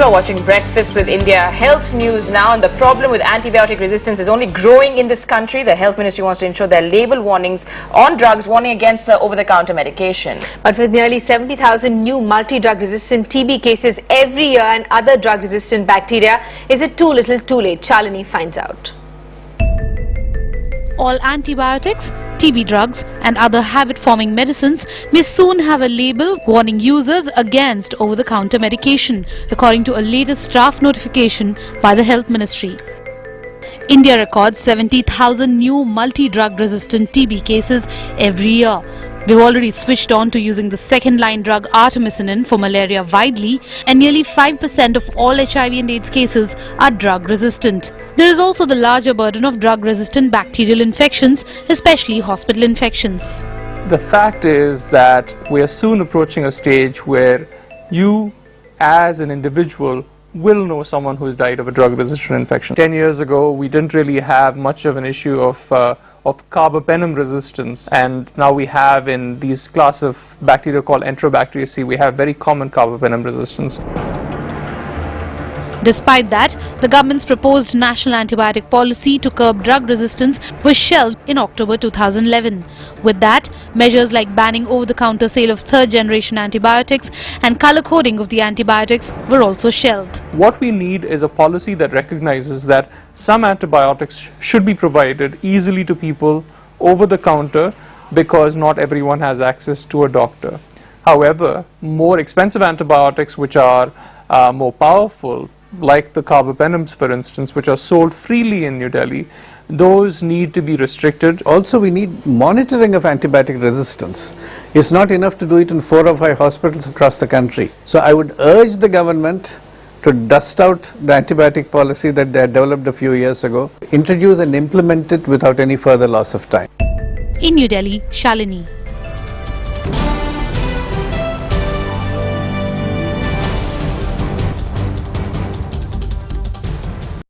are watching Breakfast with India. Health news now, and the problem with antibiotic resistance is only growing in this country. The Health Ministry wants to ensure there are label warnings on drugs warning against over-the-counter medication. But with nearly 70,000 new multi-drug resistant TB cases every year and other drug resistant bacteria, is it too little too late? Shalini finds out. All antibiotics, TB drugs and other habit-forming medicines may soon have a label warning users against over-the-counter medication, according to a latest draft notification by the Health Ministry. India records 70,000 new multi-drug resistant TB cases every year. We've already switched on to using the second-line drug artemisinin for malaria widely, and nearly 5% of all HIV and AIDS cases are drug-resistant. There is also the larger burden of drug-resistant bacterial infections, especially hospital infections. The fact is that we are soon approaching a stage where you, as an individual, will know someone who has died of a drug-resistant infection. 10 years ago, we didn't really have much of an issue of carbapenem resistance, and now we have in these class of bacteria called Enterobacteriaceae, we have very common carbapenem resistance. Despite that, the government's proposed national antibiotic policy to curb drug resistance was shelved in October 2011. With that, measures like banning over-the-counter sale of third-generation antibiotics and color-coding of the antibiotics were also shelved. What we need is a policy that recognizes that some antibiotics should be provided easily to people over the counter because not everyone has access to a doctor. However, more expensive antibiotics which are more powerful, like the carbapenems for instance, which are sold freely in New Delhi, those need to be restricted. Also, we need monitoring of antibiotic resistance. It's not enough to do it in 4 or 5 hospitals across the country. So I would urge the government to dust out the antibiotic policy that they had developed a few years ago, introduce and implement it without any further loss of time. In New Delhi, Shalini.